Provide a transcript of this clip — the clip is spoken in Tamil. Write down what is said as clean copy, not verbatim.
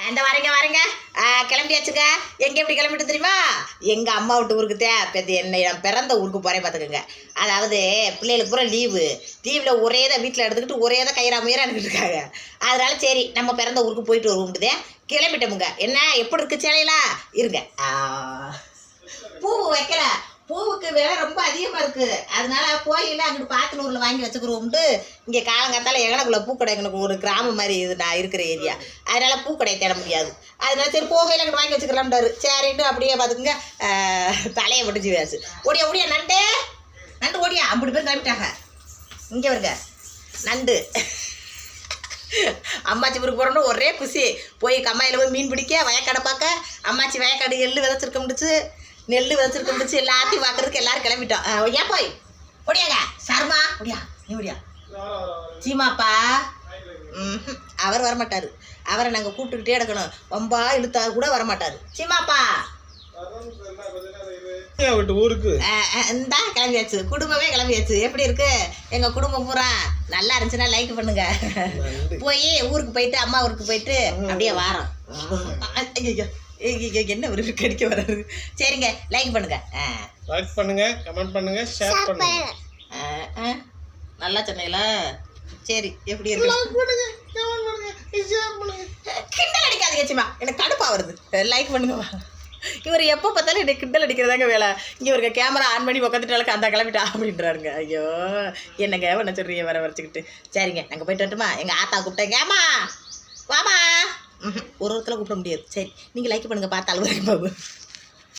இந்த வரேங்க கிளம்பியாச்சுங்க. எங்கே எப்படி கிளம்பிட்டு தெரியுமா? எங்கள் அம்மா விட்டு ஊருக்கு என்னை நான் பிறந்த ஊருக்கு போகிறேன் பார்த்துக்கோங்க. அதாவது பிள்ளைகளுக்கு பூரா லீவில் ஒரே தான் வீட்டில் எடுத்துக்கிட்டு ஒரே தான் கயிறாமையாக எடுத்துகிட்டு இருக்காங்க. அதனால சரி நம்ம பிறந்த ஊருக்கு போயிட்டு வருவோம்ட்டுதே கிளம்பிட்டோமுங்க. என்ன எப்படி இருக்குது சேலையெல்லாம்? இருங்க, பூ வைக்கல, பூவுக்கு விலை ரொம்ப அதிகமாக இருக்குது. அதனால கோயில் அங்கிட்டு பாத்தினூரில் வாங்கி வச்சுக்கிறோம்ட்டு இங்கே காலங்காத்தால் எங்கனக்குள்ளே பூக்கடை, எங்களுக்கு ஒரு கிராமம் மாதிரி இது நான் இருக்கிற ஏரியா. அதனால் பூக்கடையை தேட முடியாது. அதனால சரி போகையில் அங்கிட்டு வாங்கி வச்சுக்கலாம்டாரு. சரின்ட்டு அப்படியே பார்த்துக்குங்க தலையை விட்டுச்சு வேறு. ஓடியா நண்டு ஓடியா 50 பேர் கிளம்பிட்டாங்க. இங்கே வருங்க நண்டு. அம்மாச்சி ஊருக்கு போகிறோன்னு ஒரே குசி. போய் கம்மாயில் போய் மீன் பிடிக்க, வயக்காடை பார்க்க, அம்மாச்சி வயக்காடு எள்ளு விதைச்சிருக்க முடிச்சு, நெல் விதைச்சிருக்க முடிச்சு, எல்லாத்தையும் பார்க்கறதுக்கு எல்லாரும் கிளம்பிட்டோம். ஏன் போய் ஓடியாங்க சர்மா ஓடியா, நீ ஓடியா. சீமாப்பா அவர் வரமாட்டார். அவரை நாங்கள் கூப்பிட்டுக்கிட்டே எடுக்கணும். ரொம்ப இழுத்தா கூட வரமாட்டார். சீமாப்பா ஊருக்கு இந்தா கிளம்பியாச்சு. குடும்பமே கிளம்பியாச்சு. எப்படி இருக்கு எங்க குடும்பம் பூரா? நல்லா இருந்துச்சுன்னா லைக் பண்ணுங்க. போய் ஊருக்கு போயிட்டு அம்மா ஊருக்கு போயிட்டு அப்படியே வாரோம். என்ன ஒரு கடிக்க வராது. சரிங்க, லைக் பண்ணுங்க, கமெண்ட் பண்ணுங்க, ஷேர் பண்ணுங்க. நல்லா சொன்னீங்களா? சரி, எப்படி இருக்கு? கிண்டல் அடிக்காதீங்க சும்மா, எனக்கு கடுப்பா வருது. லைக் பண்ணுங்கம்மா. இவர் எப்போ பார்த்தாலும் எனக்கு கிண்டல் அடிக்கிறதாங்க வேலை. இங்கே இவருக்கு கேமரா ஆன் பண்ணி உட்காந்துட்டாலும் அந்த கிளம்பிட்டா அப்படின்றாருங்க. ஐயோ என்னங்க என்ன சொல்றீங்க வர வரைச்சிக்கிட்டு. சரிங்க, நாங்கள் போயிட்டு வரட்டுமா? எங்கள் ஆத்தா கூப்பிட்டேங்க, ஏமா வாமா. ஒருத்தர கூப்பிட முடியாது. சரி, நீங்கள் லைக் பண்ணுங்கள், பார்த்தாலும் பாபு.